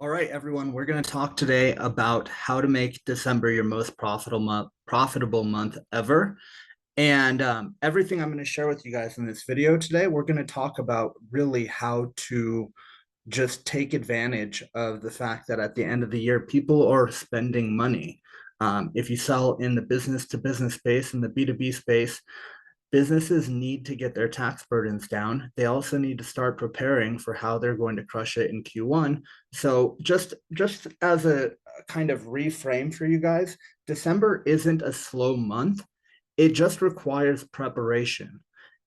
All right, everyone, we're going to talk today about how to make December your most profitable month ever. And everything I'm going to share with you guys in this video today, we're going to talk about really how to just take advantage of the fact that at the end of the year, people are spending money. If you sell in the business to business space and the B2B space, businesses need to get their tax burdens down. They also need to start preparing for how they're going to crush it in Q1. So just as a kind of reframe for you guys, December isn't a slow month. It just requires preparation.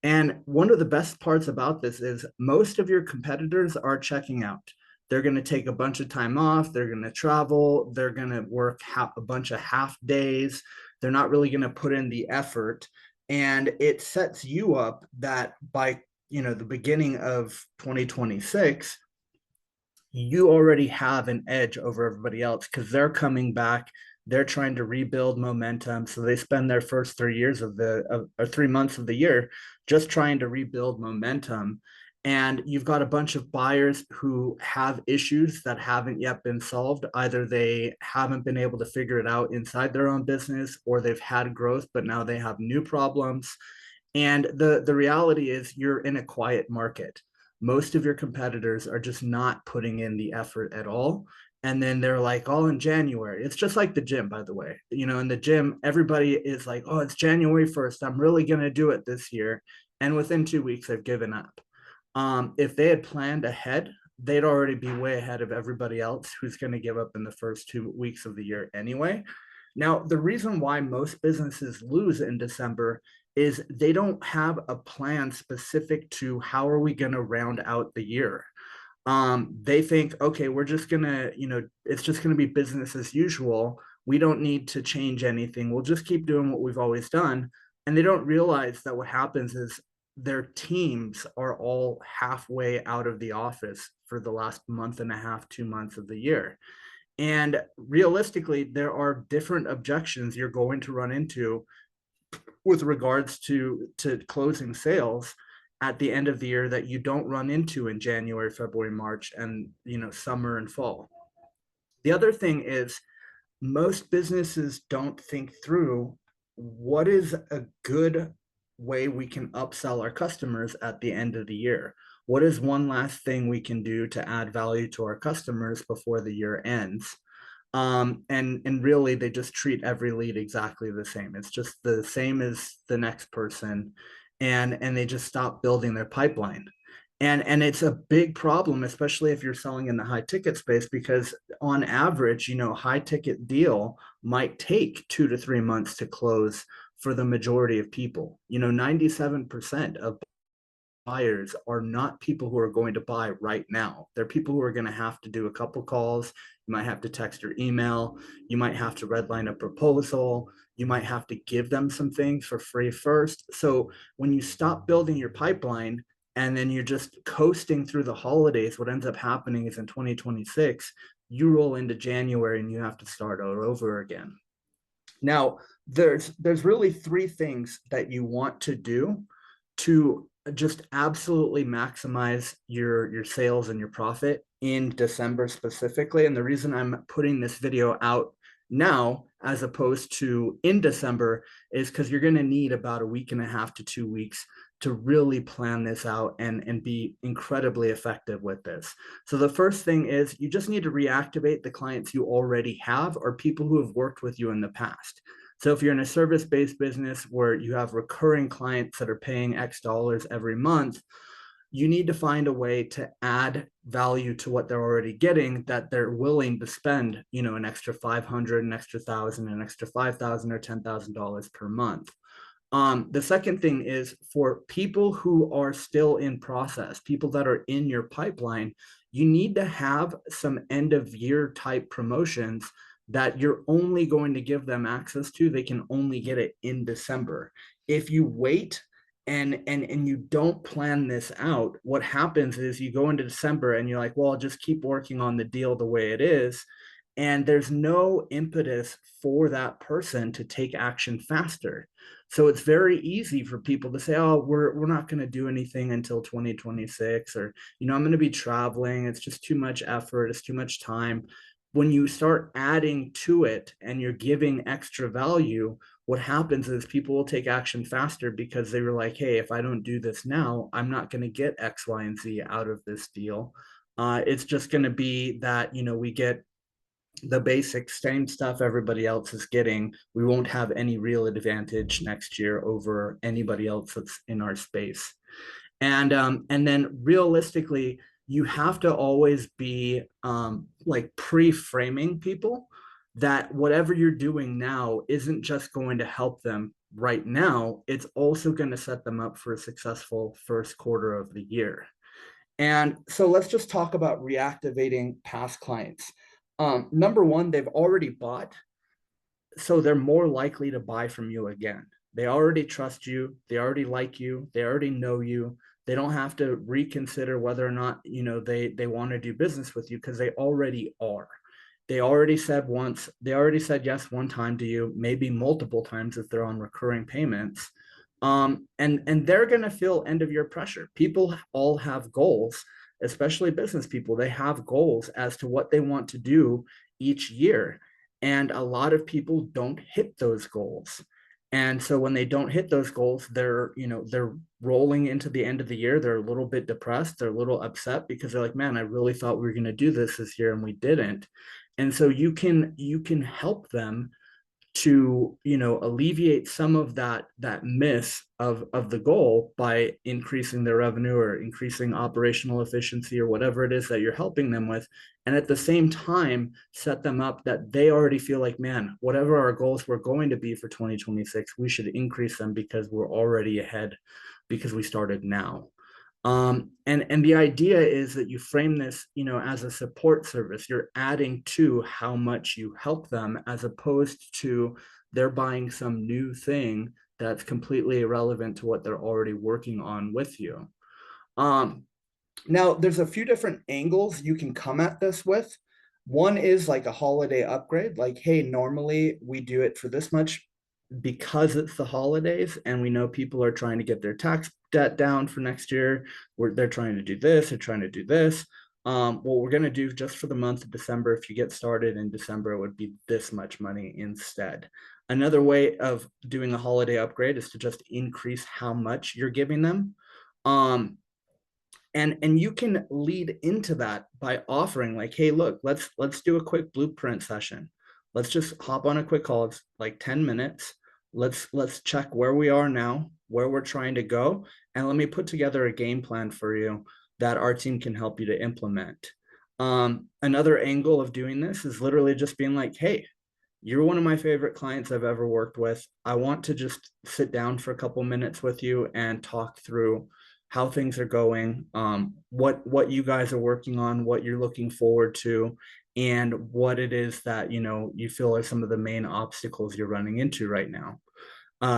And one of the best parts about this is most of your competitors are checking out. They're going to take a bunch of time off. They're going to travel. They're going to work a bunch of half days. They're not really going to put in the effort, and it sets you up that by the beginning of 2026 you already have an edge over everybody else because they're coming back. They're trying to rebuild momentum, so they spend their first 3 years or 3 months of the year just trying to rebuild momentum. And you've got a bunch of buyers who have issues that haven't yet been solved. Either they haven't been able to figure it out inside their own business, or they've had growth but now they have new problems. And the reality is you're in a quiet market. Most of your competitors are just not putting in the effort at all. And then they're like, oh, in January. It's just like the gym, by the way. In the gym, everybody is like, oh, it's January 1st. I'm really going to do it this year. And within 2 weeks, they've given up. If they had planned ahead, they'd already be way ahead of everybody else who's going to give up in the first 2 weeks of the year anyway. Now, the reason why most businesses lose in December is they don't have a plan specific to how are we going to round out the year. They think, okay, we're just gonna, it's just gonna be business as usual. We don't need to change anything. We'll just keep doing what we've always done. And they don't realize that what happens is their teams are all halfway out of the office for the last month and a half, 2 months of the year. And realistically, there are different objections you're going to run into with regards to closing sales at the end of the year that you don't run into in January, February, March, and summer and fall. The other thing is most businesses don't think through what is a good way we can upsell our customers at the end of the year. What is one last thing we can do to add value to our customers before the year ends? And really they just treat every lead exactly the same. It's just the same as the next person, and they just stop building their pipeline. And it's a big problem, especially if you're selling in the high ticket space, because on average, high ticket deal might take 2 to 3 months to close for the majority of people. 97% of buyers are not people who are going to buy right now. They're people who are going to have to do a couple calls. You might have to text or email. You might have to redline a proposal. You might have to give them some things for free first. So when you stop building your pipeline and then you're just coasting through the holidays, what ends up happening is in 2026, you roll into January and you have to start all over again. Now, there's really three things that you want to do to just absolutely maximize your sales and your profit in December specifically. And the reason I'm putting this video out now as opposed to in December is because you're going to need about a week and a half to 2 weeks to really plan this out and be incredibly effective with this. So the first thing is you just need to reactivate the clients you already have or people who have worked with you in the past. So if you're in a service-based business where you have recurring clients that are paying X dollars every month, you need to find a way to add value to what they're already getting that they're willing to spend, an extra 500, an extra 1,000, an extra 5,000 or $10,000 per month. The second thing is for people who are still in process, people that are in your pipeline, you need to have some end of year type promotions that you're only going to give them access to. They can only get it in December. If you wait and you don't plan this out, what happens is you go into December and you're like, well, I'll just keep working on the deal the way it is. And there's no impetus for that person to take action faster. So it's very easy for people to say, oh, we're not going to do anything until 2026, or, I'm going to be traveling. It's just too much effort. It's too much time. When you start adding to it and you're giving extra value, what happens is people will take action faster because they were like, hey, if I don't do this now, I'm not going to get X, Y, and Z out of this deal. It's just going to be that, we get the basic same stuff everybody else is getting. We won't have any real advantage next year over anybody else that's in our space. And then realistically, you have to always be like pre-framing people that whatever you're doing now isn't just going to help them right now. It's also going to set them up for a successful first quarter of the year. And so let's just talk about reactivating past clients. Number one, they've already bought, so they're more likely to buy from you again. They already trust you, they already like you, they already know you. They don't have to reconsider whether or not they want to do business with you because they already are. They already said yes one time to you, maybe multiple times if they're on recurring payments. And they're going to feel end of year pressure. People all have goals, especially business people. They have goals as to what they want to do each year, and a lot of people don't hit those goals. And so when they don't hit those goals, they're rolling into the end of the year. They're a little bit depressed, they're a little upset because they're like, man, I really thought we were going to do this year and we didn't. And so you can help them to alleviate some of that miss of the goal by increasing their revenue or increasing operational efficiency or whatever it is that you're helping them with, and at the same time set them up that they already feel like, man, whatever our goals were going to be for 2026, we should increase them because we're already ahead because we started now. And the idea is that you frame this, as a support service. You're adding to how much you help them, as opposed to they're buying some new thing that's completely irrelevant to what they're already working on with you. Um, Now, there's a few different angles you can come at this with. One is like a holiday upgrade, like, hey, normally we do it for this much because it's the holidays and we know people are trying to get their tax debt down for next year. They're trying to do this, they're trying to do this. What we're going to do just for the month of December, if you get started in December, it would be this much money instead. Another way of doing a holiday upgrade is to just increase how much you're giving them. And you can lead into that by offering like, hey, look, let's do a quick blueprint session. Let's just hop on a quick call. It's like 10 minutes. Let's check where we are now, where we're trying to go, and let me put together a game plan for you that our team can help you to implement. Another angle of doing this is literally just being like, hey, you're one of my favorite clients I've ever worked with. I want to just sit down for a couple minutes with you and talk through how things are going, what you guys are working on, what you're looking forward to, and what it is that you feel are some of the main obstacles you're running into right now.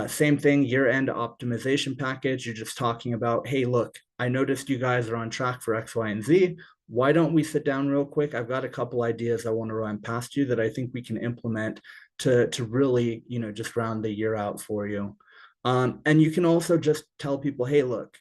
Same thing, year-end optimization package. You're just talking about, hey, look, I noticed you guys are on track for X, Y, and Z. Why don't we sit down real quick? I've got a couple ideas I want to run past you that I think we can implement to really, just round the year out for you. And you can also just tell people, hey, look,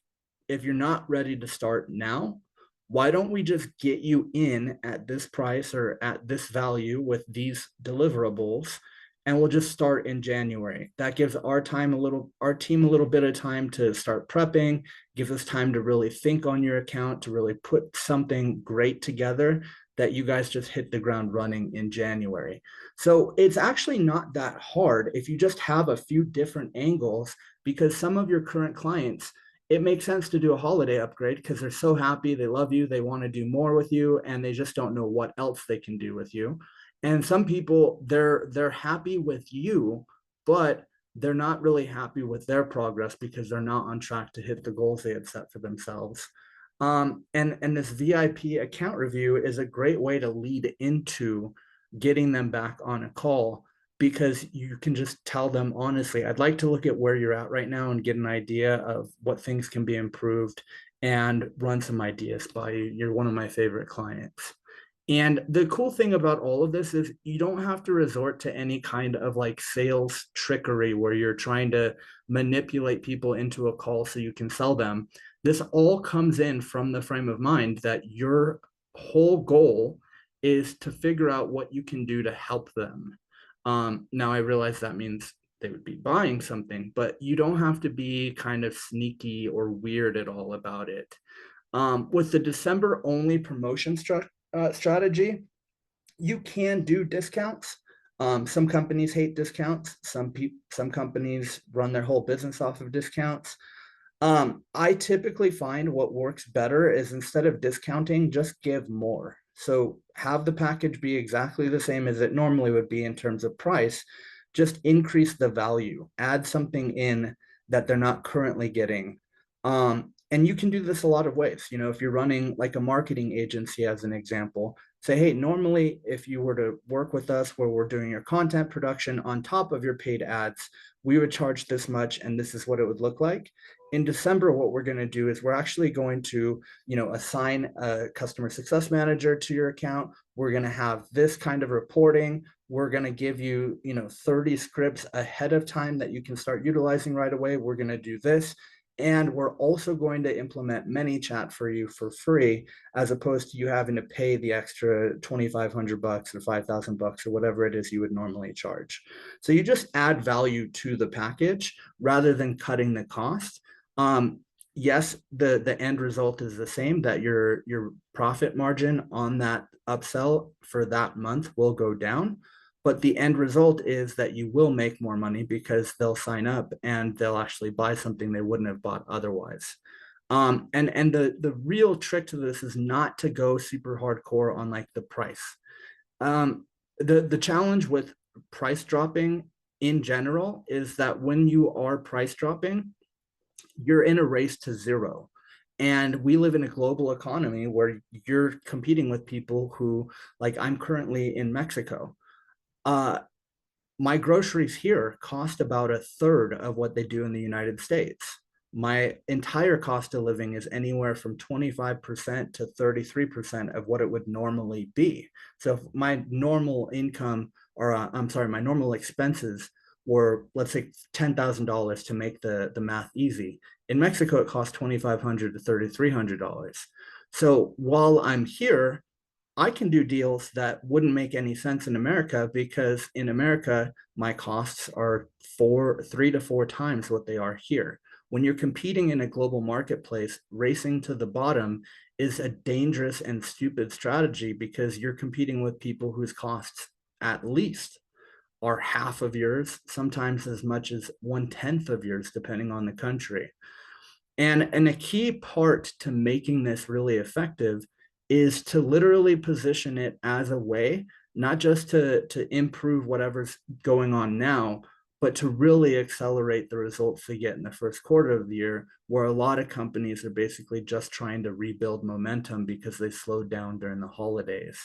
if you're not ready to start now, why don't we just get you in at this price or at this value with these deliverables, and we'll just start in January. That gives our team a little bit of time to start prepping, gives us time to really think on your account, to really put something great together that you guys just hit the ground running in January. So it's actually not that hard if you just have a few different angles, because some of your current clients, it makes sense to do a holiday upgrade because they're so happy, they love you, they want to do more with you, and they just don't know what else they can do with you. And some people, they're happy with you, but they're not really happy with their progress because they're not on track to hit the goals they had set for themselves. And this VIP account review is a great way to lead into getting them back on a call, because you can just tell them honestly, I'd like to look at where you're at right now and get an idea of what things can be improved and run some ideas by you. You're one of my favorite clients. And the cool thing about all of this is you don't have to resort to any kind of like sales trickery where you're trying to manipulate people into a call so you can sell them. This all comes in from the frame of mind that your whole goal is to figure out what you can do to help them. Now, I realize that means they would be buying something, but you don't have to be kind of sneaky or weird at all about it. With the December only promotion strategy, you can do discounts. Some companies hate discounts. Some companies run their whole business off of discounts. I typically find what works better is instead of discounting, just give more. So have the package be exactly the same as it normally would be in terms of price. Just increase the value, add something in that they're not currently getting. And you can do this a lot of ways. You know, if you're running like a marketing agency, as an example, say, hey, normally if you were to work with us where we're doing your content production on top of your paid ads, we would charge this much and this is what it would look like. In December, what we're going to do is we're actually going to, you know, assign a customer success manager to your account. We're going to have this kind of reporting. We're going to give you, you know, 30 scripts ahead of time that you can start utilizing right away. We're going to do this. And we're also going to implement ManyChat for you for free, as opposed to you having to pay the extra 2,500 bucks or 5,000 bucks or whatever it is you would normally charge. So you just add value to the package rather than cutting the cost. Yes, the end result is the same, that your profit margin on that upsell for that month will go down. But the end result is that you will make more money because they'll sign up and they'll actually buy something they wouldn't have bought otherwise. And the real trick to this is not to go super hardcore on like the price. The challenge with price dropping in general is that when you are price dropping, you're in a race to zero. And we live in a global economy where you're competing with people who, like, I'm currently in Mexico. Uh, my groceries here cost about a third of what they do in the United States. My entire cost of living is anywhere from 25% to 33% of what it would normally be. So if my normal income, or I'm sorry, my normal expenses were, let's say, $10,000 to make the math easy. In Mexico, it costs $2,500 to $3,300. So while I'm here, I can do deals that wouldn't make any sense in America, because in America, my costs are 3 to 4 times what they are here. When you're competing in a global marketplace, racing to the bottom is a dangerous and stupid strategy, because you're competing with people whose costs at least are half of yours, sometimes as much as 1/10 of yours, depending on the country. And a key part to making this really effective is to literally position it as a way, not just to improve whatever's going on now, but to really accelerate the results they get in the first quarter of the year, where a lot of companies are basically just trying to rebuild momentum because they slowed down during the holidays.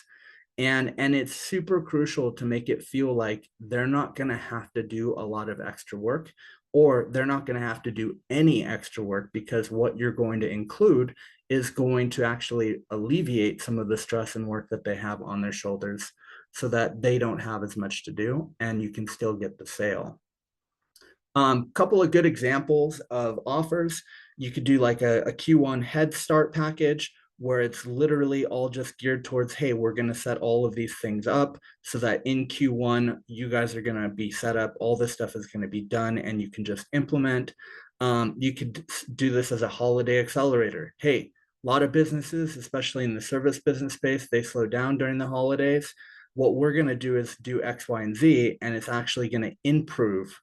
And it's super crucial to make it feel like they're not going to have to do a lot of extra work, or they're not going to have to do any extra work, because what you're going to include is going to actually alleviate some of the stress and work that they have on their shoulders, so that they don't have as much to do and you can still get the sale. Couple of good examples of offers. You could do like a Q1 Head Start package, where it's literally all just geared towards, hey, we're going to set all of these things up so that in Q1, you guys are going to be set up. All this stuff is going to be done and you can just implement. You could do this as a holiday accelerator. Hey, a lot of businesses, especially in the service business space, they slow down during the holidays. What we're going to do is do X, Y, and Z, and it's actually going to improve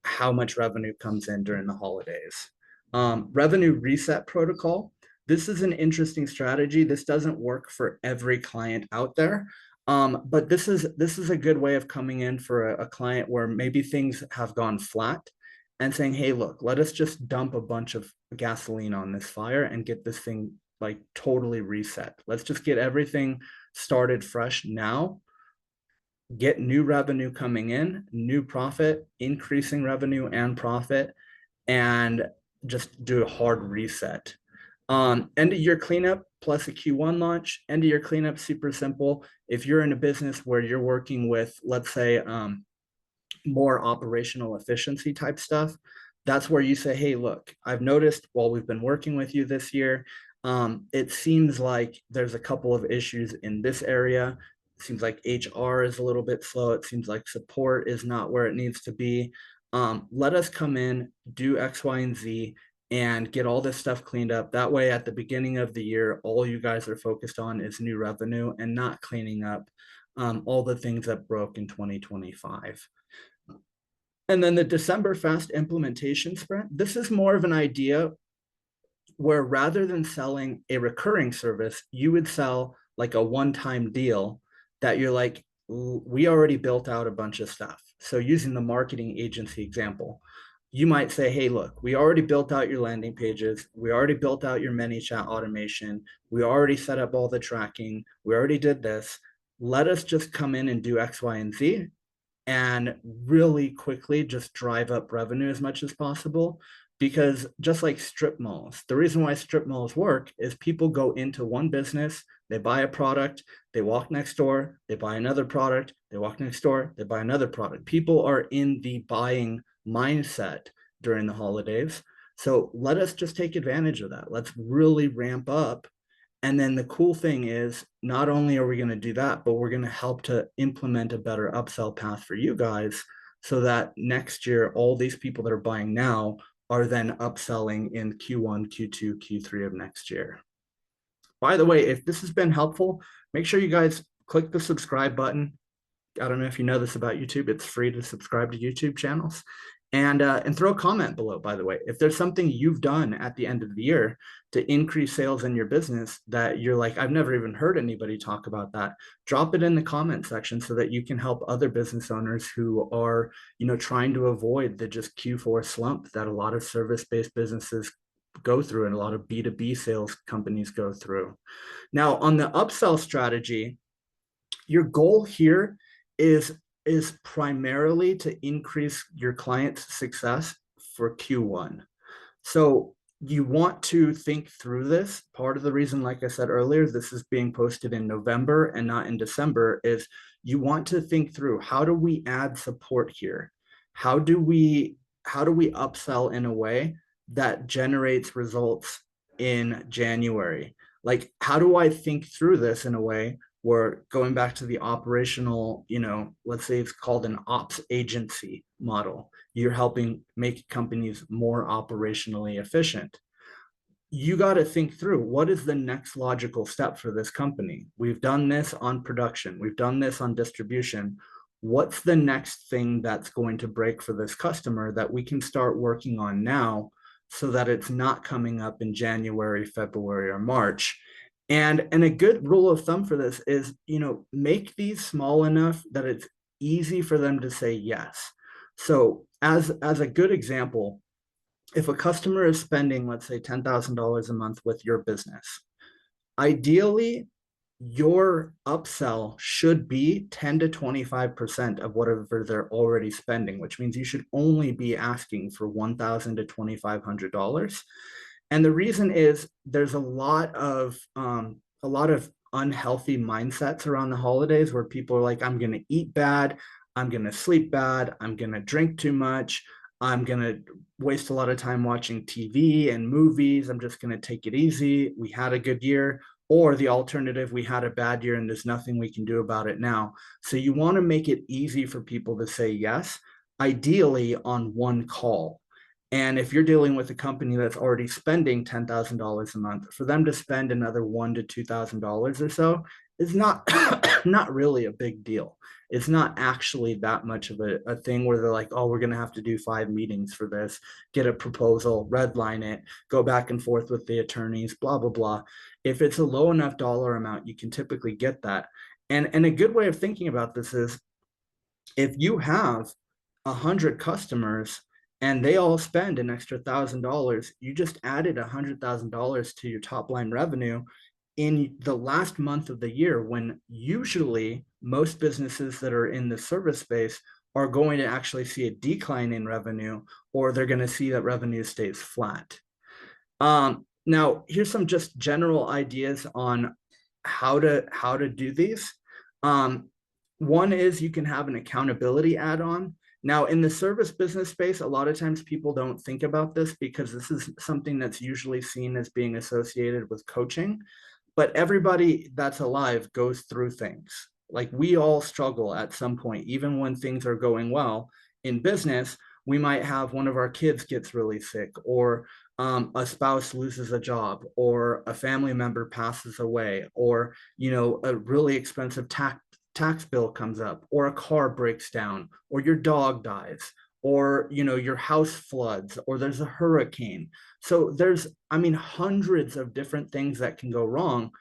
how much revenue comes in during the holidays. Revenue reset protocol. This is an interesting strategy. This doesn't work for every client out there. But this is a good way of coming in for a client where maybe things have gone flat, and saying, hey, look, let us just dump a bunch of gasoline on this fire and get this thing like totally reset. Let's just get everything started fresh now, get new revenue coming in, new profit, increasing revenue and profit, and just do a hard reset. And your cleanup plus a Q1 launch. End of year cleanup, super simple. If you're in a business where you're working with, let's say, more operational efficiency type stuff, that's where you say, hey, look, I've noticed while we've been working with you this year, it seems like there's a couple of issues in this area. It seems like HR is a little bit slow. It seems like support is not where it needs to be. Let us come in, do X, Y, and Z, and get all this stuff cleaned up. That way, at the beginning of the year, all you guys are focused on is new revenue and not cleaning up all the things that broke in 2025. And then the December Fast implementation sprint, this is more of an idea where rather than selling a recurring service, you would sell like a one-time deal that you're like, we already built out a bunch of stuff. So using the marketing agency example, you might say, hey, look, we already built out your landing pages. We already built out your ManyChat automation. We already set up all the tracking. We already did this. Let us just come in and do X, Y, and Z and really quickly just drive up revenue as much as possible. Because just like strip malls, the reason why strip malls work is people go into one business, they buy a product, they walk next door, they buy another product, they walk next door, they buy another product. People are in the buying mindset during the holidays. So let us just take advantage of that. Let's really ramp up. And then the cool thing is, not only are we going to do that, but we're going to help to implement a better upsell path for you guys so that next year, all these people that are buying now are then upselling in Q1, Q2, Q3 of next year. By the way, if this has been helpful, make sure you guys click the subscribe button. I don't know if you know this about YouTube. It's free to subscribe to YouTube channels. And throw a comment below, by the way. If there's something you've done at the end of the year to increase sales in your business that you're like, I've never even heard anybody talk about that, drop it in the comment section so that you can help other business owners who are, trying to avoid the just Q4 slump that a lot of service-based businesses go through and a lot of B2B sales companies go through. Now, on the upsell strategy, your goal here is primarily to increase your client's success for Q1. So you want to think through this. Part of the reason, like I said earlier, this is being posted in November and not in December, is you want to think through, how do we add support here? How do we upsell in a way that generates results in January? Like, how do I think through this in a way where, going back to the operational, let's say it's called an ops agency model, you're helping make companies more operationally efficient. You got to think through, what is the next logical step for this company? We've done this on production. We've done this on distribution. What's the next thing that's going to break for this customer that we can start working on now so that it's not coming up in January, February, or March? And a good rule of thumb for this is, make these small enough that it's easy for them to say yes. So as a good example, if a customer is spending, let's say, $10,000 a month with your business, ideally, your upsell should be 10 to 25% of whatever they're already spending, which means you should only be asking for $1,000 to $2,500. And the reason is, there's a lot of unhealthy mindsets around the holidays where people are like, I'm going to eat bad, I'm going to sleep bad, I'm going to drink too much, I'm going to waste a lot of time watching TV and movies, I'm just going to take it easy, we had a good year. Or the alternative, we had a bad year and there's nothing we can do about it now. So you want to make it easy for people to say yes, ideally on one call. And if you're dealing with a company that's already spending $10,000 a month, for them to spend another $1,000 to $2,000 or so is not not really a big deal. It's not actually that much of a thing where they're like, oh, we're going to have to do 5 meetings for this, get a proposal, redline it, go back and forth with the attorneys, blah, blah, blah. If it's a low enough dollar amount, you can typically get that. And a good way of thinking about this is, if you have 100 customers and they all spend an extra $1,000, you just added $100,000 to your top line revenue in the last month of the year, when usually most businesses that are in the service space are going to actually see a decline in revenue, or they're going to see that revenue stays flat. Now, here's some just general ideas on how to do these. Um, One is you can have an accountability add-on. Now, in the service business space, a lot of times people don't think about this because this is something that's usually seen as being associated with coaching. But everybody that's alive goes through things. Like we all struggle at some point, even when things are going well in business. We might have one of our kids gets really sick, or a spouse loses a job, or a family member passes away, or a really expensive tax bill comes up, or a car breaks down, or your dog dies, or your house floods, or there's a hurricane. So there's, I mean, hundreds of different things that can go wrong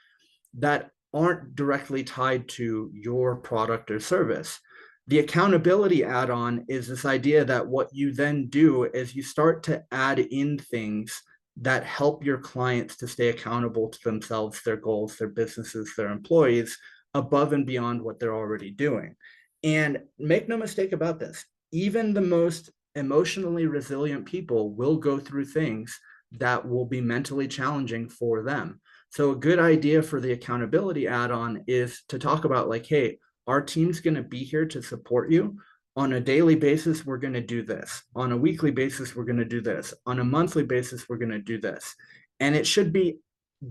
that aren't directly tied to your product or service. The accountability add-on is this idea that what you then do is you start to add in things that help your clients to stay accountable to themselves, their goals, their businesses, their employees, above and beyond what they're already doing. And make no mistake about this, even the most emotionally resilient people will go through things that will be mentally challenging for them. So a good idea for the accountability add-on is to talk about like, hey, our team's going to be here to support you. On a daily basis, we're going to do this. On a weekly basis, we're going to do this. On a monthly basis, we're going to do this. And it should be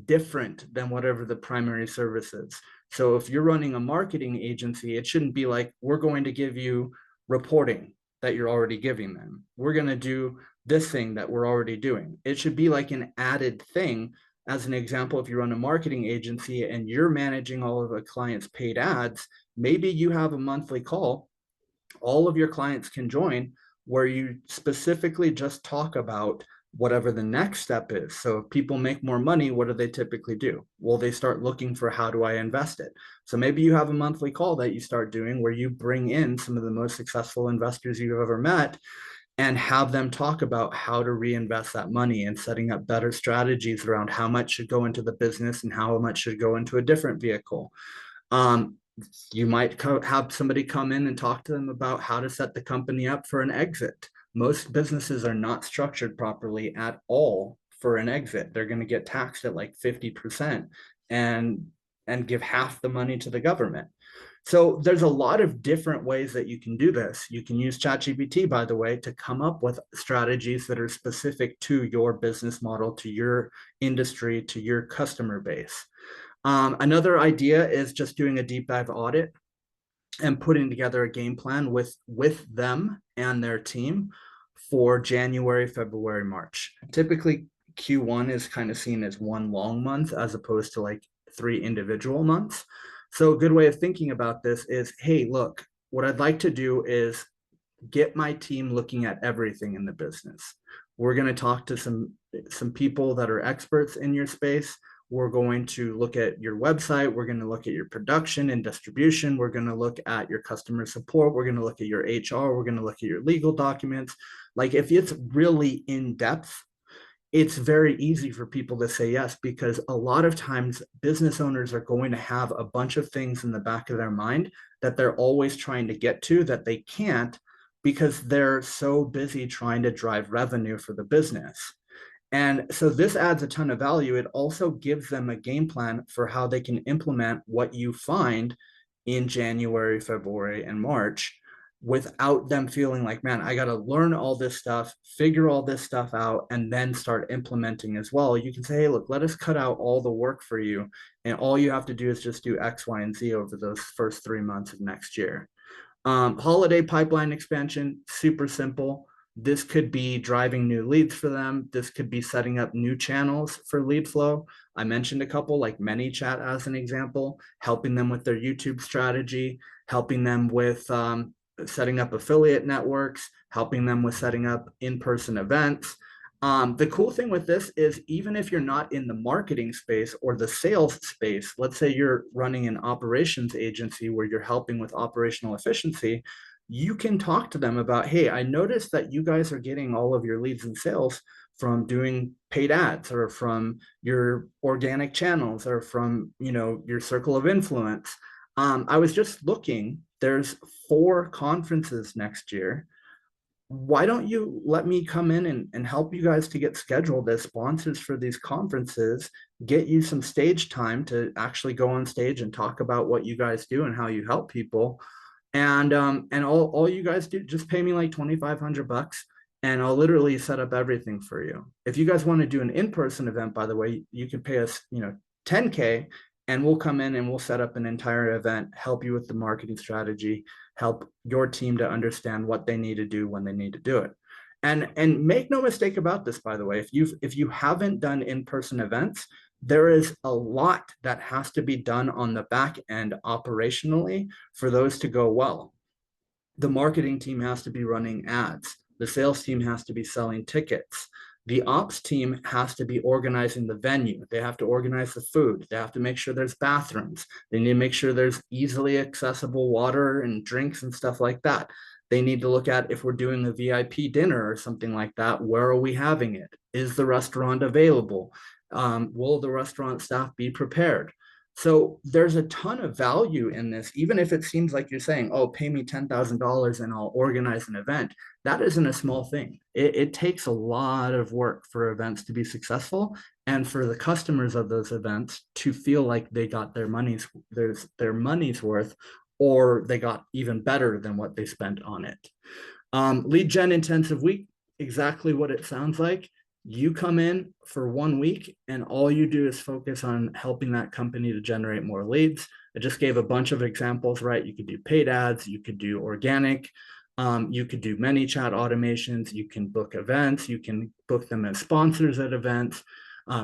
different than whatever the primary service is. So if you're running a marketing agency, it shouldn't be like, we're going to give you reporting that you're already giving them. We're going to do this thing that we're already doing. It should be like an added thing. As an example, if you run a marketing agency and you're managing all of a client's paid ads, maybe you have a monthly call all of your clients can join where you specifically just talk about whatever the next step is. So if people make more money, what do they typically do? Well, they start looking for how do I invest it? So maybe you have a monthly call that you start doing where you bring in some of the most successful investors you've ever met and have them talk about how to reinvest that money and setting up better strategies around how much should go into the business and how much should go into a different vehicle. Um, you might have somebody come in and talk to them about how to set the company up for an exit. Most businesses are not structured properly at all for an exit. They're going to get taxed at like 50% and give half the money to the government. So there's a lot of different ways that you can do this. You can use ChatGPT, by the way, to come up with strategies that are specific to your business model, to your industry, to your customer base. Another idea is just doing a deep dive audit and putting together a game plan with them and their team for January, February, March. Typically, Q1 is kind of seen as one long month as opposed to like 3 individual months. So a good way of thinking about this is, hey, look, what I'd like to do is get my team looking at everything in the business. We're going to talk to some people that are experts in your space. We're going to look at your website. We're going to look at your production and distribution. We're going to look at your customer support. We're going to look at your HR. We're going to look at your legal documents. Like if it's really in depth, it's very easy for people to say yes, because a lot of times business owners are going to have a bunch of things in the back of their mind that they're always trying to get to that they can't because they're so busy trying to drive revenue for the business. And so this adds a ton of value. It also gives them a game plan for how they can implement what you find in January, February, and March without them feeling like, man, I got to learn all this stuff, figure all this stuff out, and then start implementing as well. You can say, hey, look, let us cut out all the work for you. And all you have to do is just do X, Y, and Z over those first 3 months of next year. Holiday pipeline expansion, super simple. This could be driving new leads for them. This could be setting up new channels for lead flow. I mentioned a couple like ManyChat as an example, helping them with their YouTube strategy, helping them with setting up affiliate networks, helping them with setting up in-person events. The cool thing with this is even if you're not in the marketing space or the sales space, let's say you're running an operations agency where you're helping with operational efficiency, you can talk to them about, hey, I noticed that you guys are getting all of your leads and sales from doing paid ads or from your organic channels or from, your circle of influence. I was just looking, there's 4 conferences next year. why don't you let me come in and help you guys to get scheduled as sponsors for these conferences, get you some stage time to actually go on stage and talk about what you guys do and how you help people. And all you guys do, just pay me like 2,500 bucks and I'll literally set up everything for you. If you guys want to do an in-person event, by the way, you can pay us, 10K, and we'll come in and we'll set up an entire event, help you with the marketing strategy, help your team to understand what they need to do when they need to do it. And make no mistake about this, by the way, if you haven't done in-person events, there is a lot that has to be done on the back end operationally for those to go well. The marketing team has to be running ads. The sales team has to be selling tickets. The ops team has to be organizing the venue. They have to organize the food. They have to make sure there's bathrooms. They need to make sure there's easily accessible water and drinks and stuff like that. They need to look at if we're doing a VIP dinner or something like that, where are we having it? Is the restaurant available? Will the restaurant staff be prepared? So there's a ton of value in this, even if it seems like you're saying, oh, pay me $10,000 and I'll organize an event. That isn't a small thing. It takes a lot of work for events to be successful and for the customers of those events to feel like they got their money's worth, or they got even better than what they spent on it. Lead gen intensive week, exactly what it sounds like. You come in for 1 week and all you do is focus on helping that company to generate more leads. I just gave a bunch of examples, right? You could do paid ads, you could do organic, you could do many chat automations, you can book events, you can book them as sponsors at events,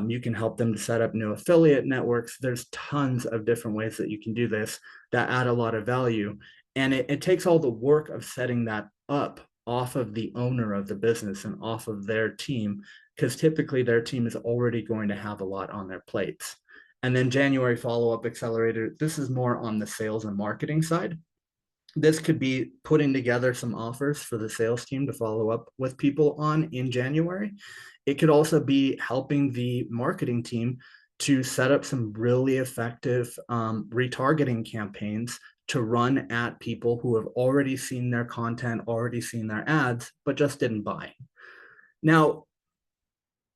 you can help them to set up new affiliate networks. There's tons of different ways that you can do this that add a lot of value. And it takes all the work of setting that up off of the owner of the business and off of their team, because typically their team is already going to have a lot on their plates. And then January follow-up accelerator, this is more on the sales and marketing side. This could be putting together some offers for the sales team to follow up with people on in January. It could also be helping the marketing team to set up some really effective retargeting campaigns to run at people who have already seen their content, already seen their ads, but just didn't buy. Now,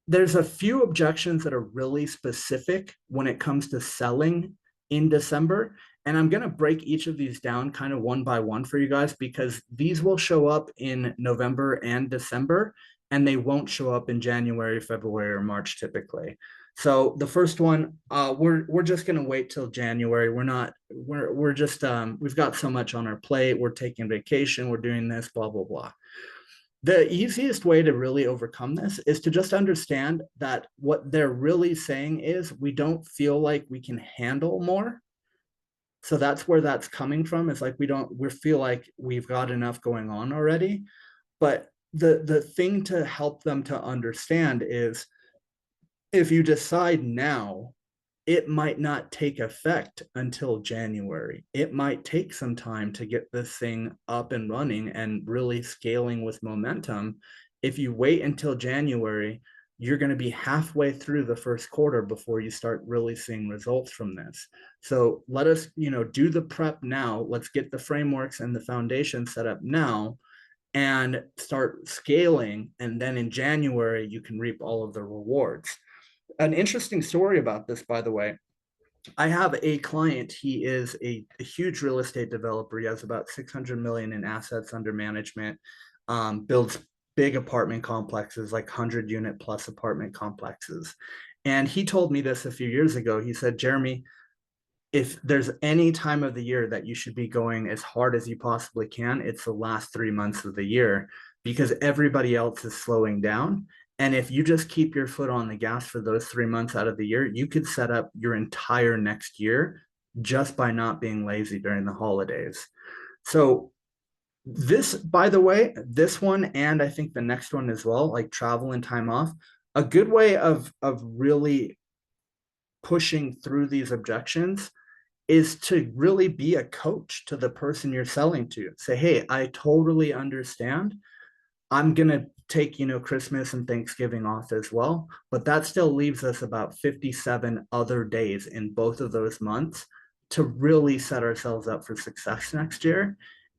there's a few objections that are really specific when it comes to selling in December. And I'm going to break each of these down kind of one by one for you guys, because these will show up in November and December, and they won't show up in January, February, or March typically. So the first one, we're just going to wait till January. We're just we've got so much on our plate. We're taking vacation. We're doing this, blah blah blah. The easiest way to really overcome this is to just understand that what they're really saying is we don't feel like we can handle more. So that's where that's coming from. It's like we feel like we've got enough going on already. But the thing to help them to understand is, if you decide now, it might not take effect until January. It might take some time to get this thing up and running and really scaling with momentum. If you wait until January, you're going to be halfway through the first quarter before you start really seeing results from this. So let us, do the prep now. Let's get the frameworks and the foundation set up now and start scaling. And then in January, you can reap all of the rewards. An interesting story about this, by the way. I have a client. He is a huge real estate developer. He has about 600 million in assets under management, builds big apartment complexes, like 100-unit plus apartment complexes. And he told me this a few years ago. He said, Jeremy, if there's any time of the year that you should be going as hard as you possibly can, it's the last 3 months of the year, because everybody else is slowing down. And if you just keep your foot on the gas for those 3 months out of the year, you could set up your entire next year just by not being lazy during the holidays. So this, by the way, this one, and I think the next one as well, like travel and time off, a good way of really pushing through these objections is to really be a coach to the person you're selling to. Say, hey, I totally understand. I'm going to take, Christmas and Thanksgiving off as well, but that still leaves us about 57 other days in both of those months to really set ourselves up for success next year.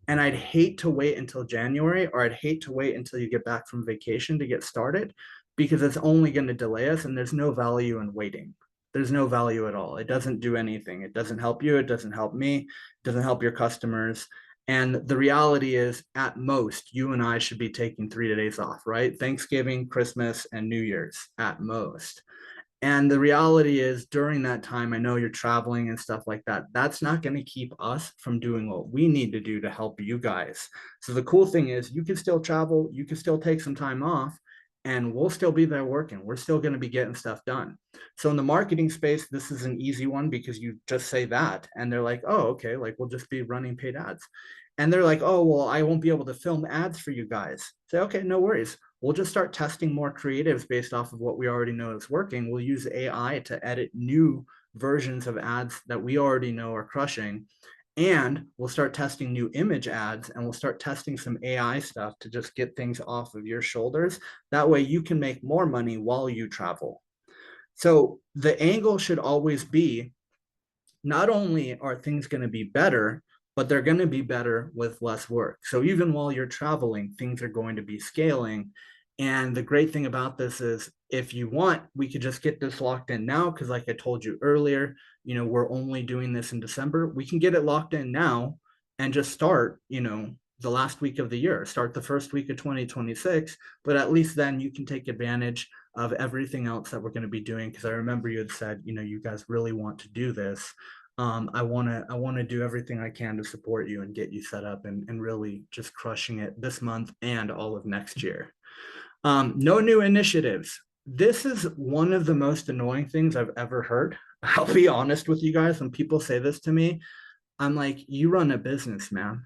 And I'd hate to wait until January, or I'd hate to wait until you get back from vacation to get started, because it's only going to delay us and there's no value in waiting. There's no value at all. It doesn't do anything. It doesn't help you. It doesn't help me. It doesn't help your customers. And the reality is, at most, you and I should be taking 3 days off, right? Thanksgiving, Christmas, and New Year's at most. And the reality is, during that time, I know you're traveling and stuff like that. That's not going to keep us from doing what we need to do to help you guys. So the cool thing is, you can still travel, you can still take some time off, and we'll still be there working. We're still going to be getting stuff done. So in the marketing space, this is an easy one because you just say that, and they're like, oh, okay, like we'll just be running paid ads. And they're like, oh, well, I won't be able to film ads for you guys. Say, okay, no worries. We'll just start testing more creatives based off of what we already know is working. We'll use AI to edit new versions of ads that we already know are crushing. And we'll start testing new image ads, and we'll start testing some AI stuff to just get things off of your shoulders. That way you can make more money while you travel. So the angle should always be, not only are things going to be better, but they're going to be better with less work. So even while you're traveling, things are going to be scaling. And the great thing about this is, if you want, we could just get this locked in now. Because like I told you earlier, we're only doing this in December. We can get it locked in now and just start, the last week of the year, start the first week of 2026. But at least then you can take advantage of everything else that we're going to be doing. Because I remember you had said, you guys really want to do this. I want to do everything I can to support you and get you set up and really just crushing it this month and all of next year. No new initiatives. This is one of the most annoying things I've ever heard. I'll be honest with you guys. When people say this to me, I'm like, you run a business, man.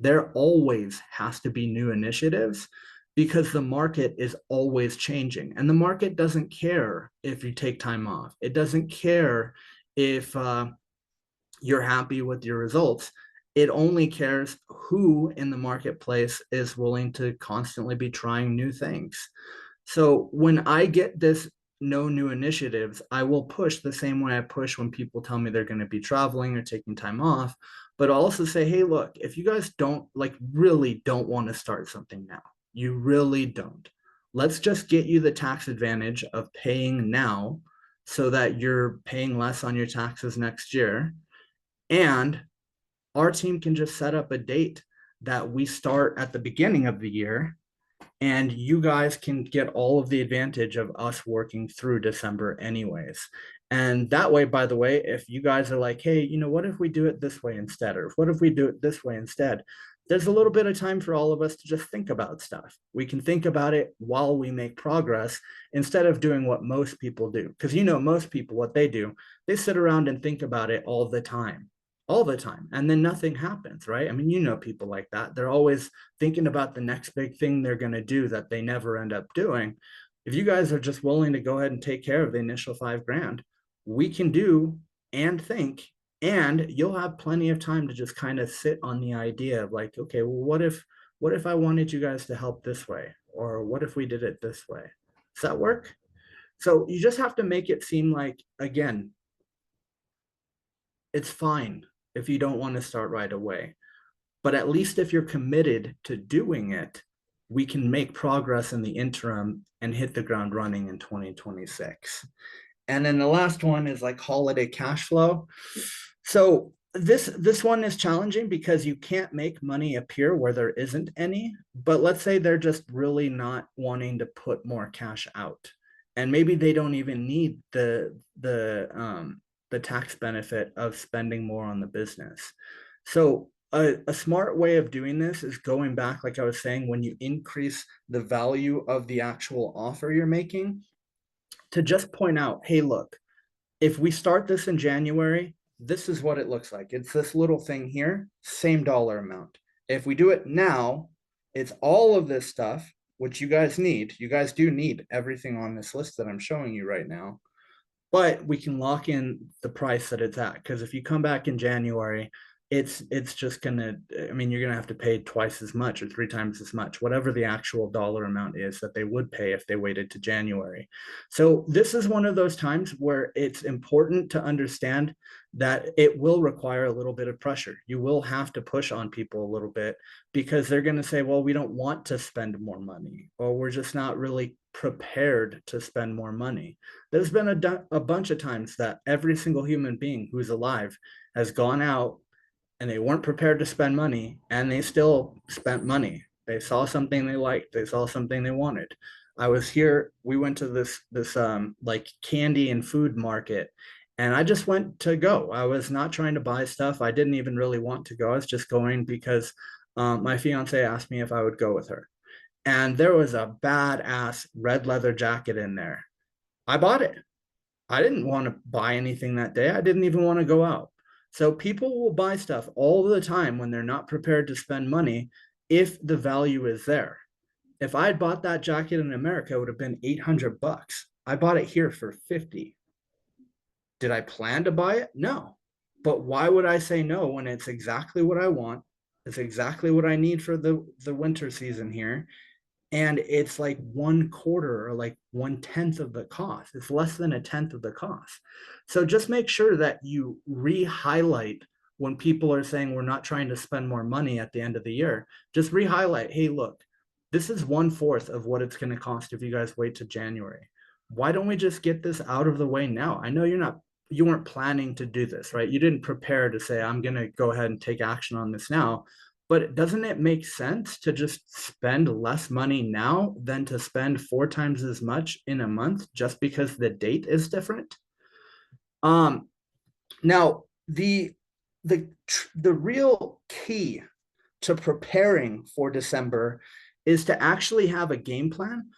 There always has to be new initiatives because the market is always changing. And the market doesn't care if you take time off. It doesn't care if you're happy with your results. It only cares who in the marketplace is willing to constantly be trying new things. So when I get this no new initiatives, I will push the same way I push when people tell me they're going to be traveling or taking time off. But I'll also say, hey, look, if you guys don't really don't want to start something now, you really don't. Let's just get you the tax advantage of paying now so that you're paying less on your taxes next year. And our team can just set up a date that we start at the beginning of the year, and you guys can get all of the advantage of us working through December anyways. And that way, by the way, if you guys are like, hey, what if we do it this way instead? Or what if we do it this way instead? There's a little bit of time for all of us to just think about stuff. We can think about it while we make progress instead of doing what most people do. Because most people, what they do, they sit around and think about it all the time, and then nothing happens, right? I mean, people like that. They're always thinking about the next big thing they're going to do that they never end up doing. If you guys are just willing to go ahead and take care of the initial 5 grand, we can do and think, and you'll have plenty of time to just kind of sit on the idea of like, okay, well, what if I wanted you guys to help this way, or what if we did it this way? Does that work? So you just have to make it seem like, again, it's fine if you don't want to start right away. But at least if you're committed to doing it, we can make progress in the interim and hit the ground running in 2026. And then the last one is like holiday cash flow. So this one is challenging because you can't make money appear where there isn't any. But let's say they're just really not wanting to put more cash out, and maybe they don't even need the tax benefit of spending more on the business. So a smart way of doing this is going back, like I was saying, when you increase the value of the actual offer you're making, to just point out, hey, look, if we start this in January, this is what it looks like. It's this little thing here, same dollar amount. If we do it now, it's all of this stuff, which you guys need. You guys do need everything on this list that I'm showing you right now. But we can lock in the price that it's at. Because if you come back in January, it's just gonna, I mean, you're gonna have to pay twice as much or three times as much, whatever the actual dollar amount is that they would pay if they waited to January. So this is one of those times where it's important to understand that it will require a little bit of pressure. You will have to push on people a little bit because they're going to say, well, we don't want to spend more money, or we're just not really prepared to spend more money. There's been a bunch of times that every single human being who's alive has gone out and they weren't prepared to spend money and they still spent money. They saw something they liked, they saw something they wanted. I was here, we went to this like candy and food market, and I just went to go. I was not trying to buy stuff. I didn't even really want to go. I was just going because my fiance asked me if I would go with her. And there was a badass red leather jacket in there. I bought it. I didn't want to buy anything that day. I didn't even want to go out. So people will buy stuff all the time when they're not prepared to spend money if the value is there. If I had bought that jacket in America, it would have been 800 bucks. I bought it here for 50. Did I plan to buy it? No. But why would I say no when it's exactly what I want? It's exactly what I need for the winter season here, and it's like one quarter or like 1/10 of the cost. It's less than a tenth of the cost. So just make sure that you re-highlight when people are saying we're not trying to spend more money at the end of the year. Just re-highlight, hey, look, this is 1/4 of what it's going to cost if you guys wait to January. Why don't we just get this out of the way now? I know you weren't planning to do this, right? You didn't prepare to say, I'm going to go ahead and take action on this now. But doesn't it make sense to just spend less money now than to spend four times as much in a month just because the date is different? Um, Now the real key to preparing for December is to actually have a game plan,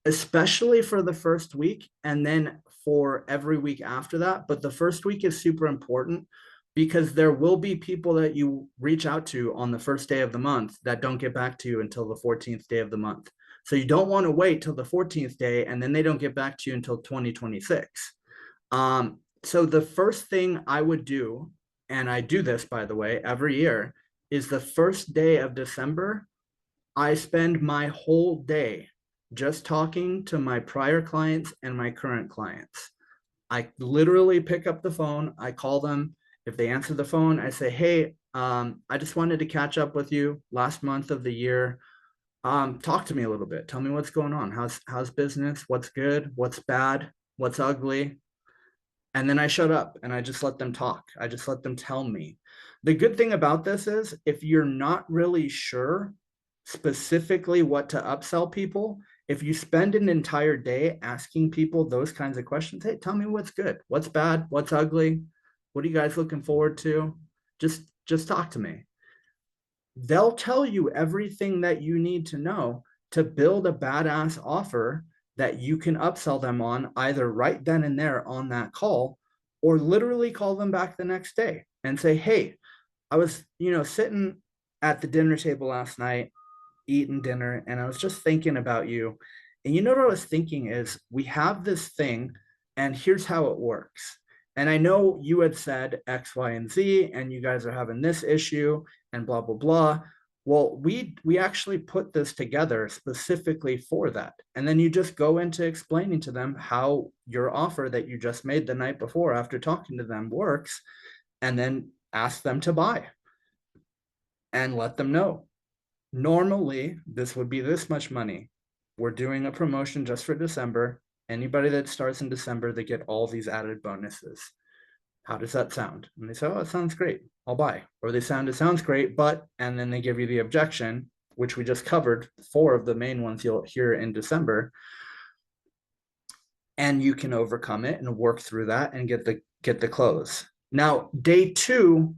especially for the first week and then for every week after that. But the first week is super important because there will be people that you reach out to on the first day of the month that don't get back to you until the 14th day of the month. So you don't want to wait till the 14th day and then they don't get back to you until 2026. So the first thing I would do, and I do this by the way every year, is the first day of December I spend my whole day just talking to my prior clients and my current clients. I literally pick up the phone, I call them. If they answer the phone, I say, hey, I just wanted to catch up with you last month of the year. Talk to me a little bit. Tell me what's going on. How's business? What's good? What's bad? What's ugly? And then I shut up and I just let them talk. I just let them tell me. The good thing about this is if you're not really sure specifically what to upsell people, if you spend an entire day asking people those kinds of questions, hey, tell me what's good, what's bad, what's ugly, what are you guys looking forward to? Just talk to me. They'll tell you everything that you need to know to build a badass offer that you can upsell them on either right then and there on that call, or literally call them back the next day and say, hey, I was, sitting at the dinner table last night, eating dinner, and I was just thinking about you. And you know what I was thinking is we have this thing, and here's how it works. And I know you had said X, Y, and Z, and you guys are having this issue and blah, blah, blah. Well, we actually put this together specifically for that. And then you just go into explaining to them how your offer that you just made the night before after talking to them works, and then ask them to buy and let them know. Normally, this would be this much money. We're doing a promotion just for December. Anybody that starts in December, they get all these added bonuses. How does that sound? And they say, oh, it sounds great. I'll buy. Or they sound, it sounds great, but, and then they give you the objection, which we just covered, 4 of the main ones you'll hear in December. And you can overcome it and work through that and get the close. Now, day 2,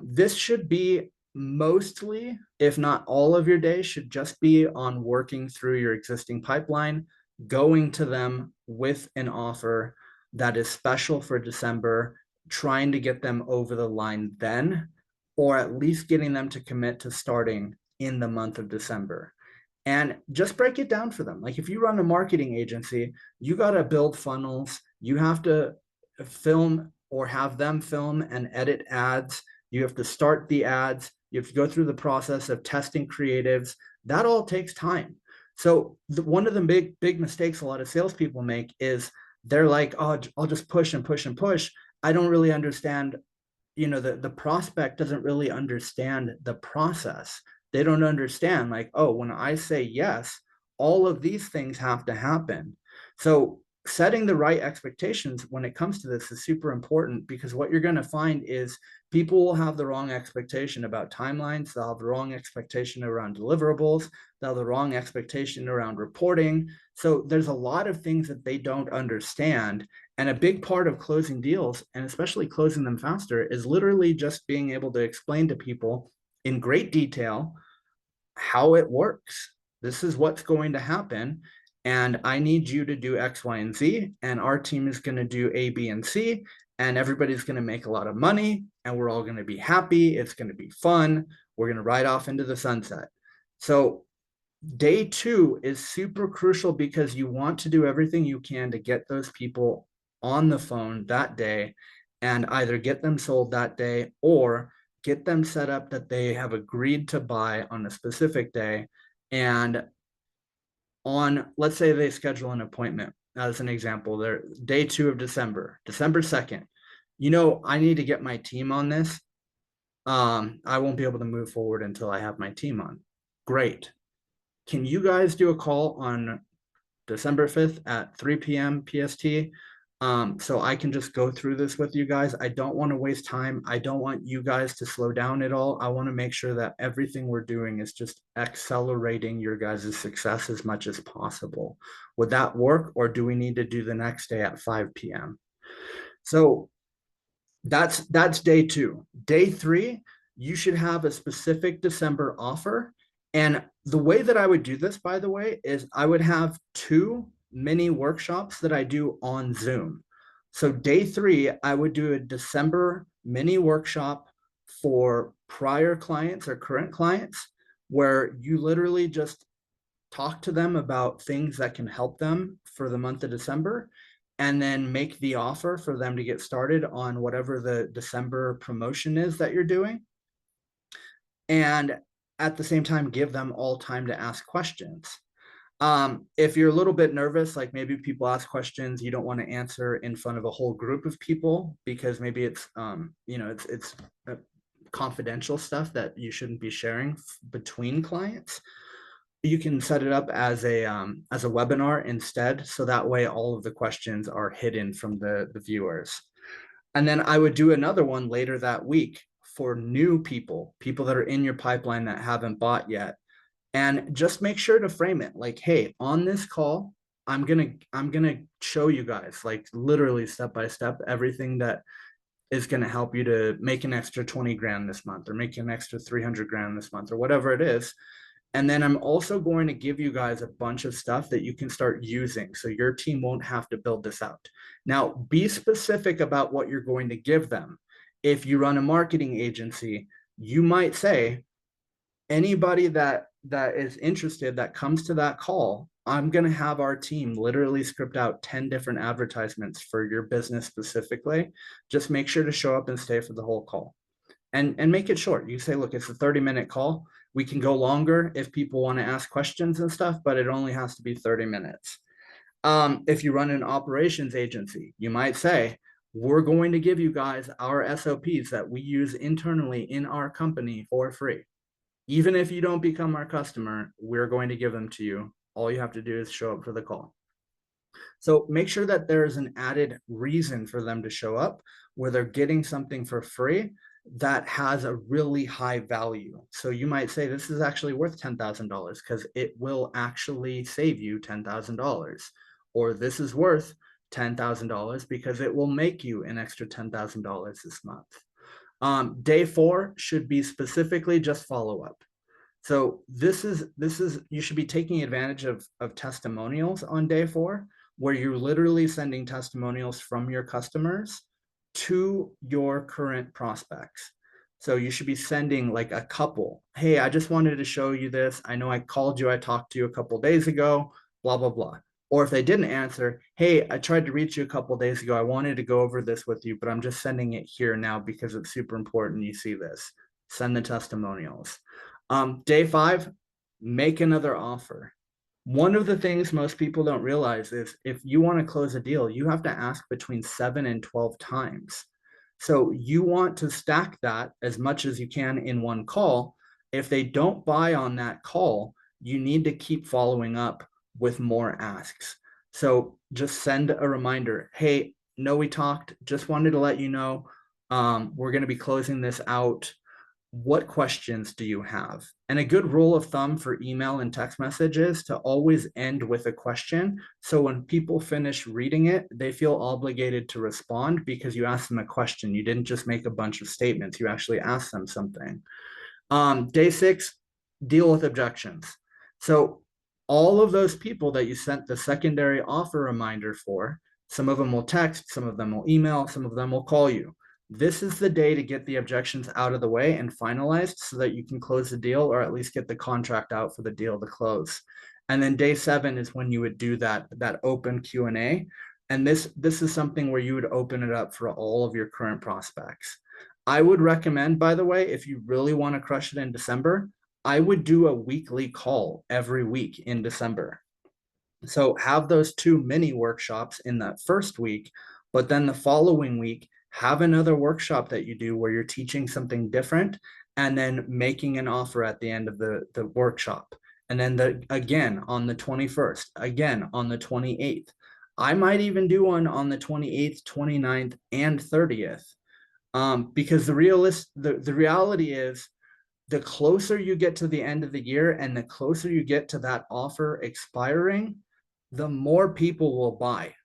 this should be mostly, if not all of your day, should just be on working through your existing pipeline, going to them with an offer that is special for December, trying to get them over the line then, or at least getting them to commit to starting in the month of December. And just break it down for them. Like if you run a marketing agency, you got to build funnels. You have to film or have them film and edit ads. You have to start the ads. You have to go through the process of testing creatives. That all takes time. So one of the big mistakes a lot of salespeople make is they're like, oh, I'll just push and push and push. I don't really understand, the prospect doesn't really understand the process. They don't understand, like, oh, when I say yes, all of these things have to happen. So setting the right expectations when it comes to this is super important, because what you're going to find is people will have the wrong expectation about timelines. They'll have the wrong expectation around deliverables. They'll have the wrong expectation around reporting. So there's a lot of things that they don't understand. And a big part of closing deals, and especially closing them faster, is literally just being able to explain to people in great detail how it works. This is what's going to happen. And I need you to do X, Y, and Z. And our team is going to do A, B, and C. And everybody's going to make a lot of money. And we're all going to be happy. It's going to be fun. We're going to ride off into the sunset. So day 2 is super crucial, because you want to do everything you can to get those people on the phone that day and either get them sold that day or get them set up that they have agreed to buy on a specific day. And let's say they schedule an appointment, as an example, they're day 2 of December 2nd. I need to get my team on this. I won't be able to move forward until I have my team on. Great. Can you guys do a call on December 5th at 3 p.m. PST? So I can just go through this with you guys. I don't want to waste time. I don't want you guys to slow down at all. I want to make sure that everything we're doing is just accelerating your guys' success as much as possible. Would that work, or do we need to do the next day at 5 p.m.? So that's day 2. Day 3, you should have a specific December offer. And the way that I would do this, by the way, is I would have 2 mini workshops that I do on Zoom. So day 3, I would do a December mini workshop for prior clients or current clients, where you literally just talk to them about things that can help them for the month of December, and then make the offer for them to get started on whatever the December promotion is that you're doing. And at the same time, give them all time to ask questions. If you're a little bit nervous, like maybe people ask questions you don't want to answer in front of a whole group of people, because maybe it's it's confidential stuff that you shouldn't be sharing between clients, you can set it up as a webinar instead, so that way all of the questions are hidden from the viewers. And then I would do another one later that week for new people that are in your pipeline that haven't bought yet. And just make sure to frame it like, hey, on this call, I'm gonna show you guys, like, literally step by step, everything that is going to help you to make an extra 20 grand this month, or make an extra 300 grand this month, or whatever it is. And then I'm also going to give you guys a bunch of stuff that you can start using, so your team won't have to build this out. Now, be specific about what you're going to give them. If you run a marketing agency, you might say, anybody that is interested that comes to that call, I'm going to have our team literally script out 10 different advertisements for your business specifically. Just make sure to show up and stay for the whole call, and make it short. You say, look, it's a 30-minute call. We can go longer if people want to ask questions and stuff, but it only has to be 30 minutes. If you run an operations agency, you might say, we're going to give you guys our SOPs that we use internally in our company for free. Even if you don't become our customer, we're going to give them to you. All you have to do is show up for the call. So make sure that there's an added reason for them to show up, where they're getting something for free that has a really high value. So you might say, this is actually worth $10,000 because it will actually save you $10,000. Or this is worth $10,000 because it will make you an extra $10,000 this month. Day 4 should be specifically just follow-up. So this is you should be taking advantage of testimonials on day 4, where you're literally sending testimonials from your customers to your current prospects. So you should be sending like a couple. Hey, I just wanted to show you this. I know I called you, I talked to you a couple days ago, blah, blah, blah. Or if they didn't answer, hey, I tried to reach you a couple days ago. I wanted to go over this with you, but I'm just sending it here now because it's super important you see this. Send the testimonials. Day 5, make another offer. One of the things most people don't realize is if you want to close a deal, you have to ask between 7 and 12 times. So you want to stack that as much as you can in one call. If they don't buy on that call, you need to keep following up with more asks. So just send a reminder. Hey, no, we talked. Just wanted to let you know we're going to be closing this out. What questions do you have? And a good rule of thumb for email and text messages to always end with a question. So when people finish reading it, they feel obligated to respond because you asked them a question. You didn't just make a bunch of statements. You actually asked them something. Day 6, deal with objections. So all of those people that you sent the secondary offer reminder for, some of them will text, some of them will email, some of them will call you. This is the day to get the objections out of the way and finalized so that you can close the deal or at least get the contract out for the deal to close. And then day 7 is when you would do that open Q&A. And this is something where you would open it up for all of your current prospects. I would recommend, by the way, if you really want to crush it in December, I would do a weekly call every week in December. So have those 2 mini workshops in that first week, but then the following week, have another workshop that you do where you're teaching something different and then making an offer at the end of the workshop. And then again on the 21st, again on the 28th. I might even do one on the 28th, 29th, and 30th. Because the reality is the closer you get to the end of the year and the closer you get to that offer expiring, the more people will buy.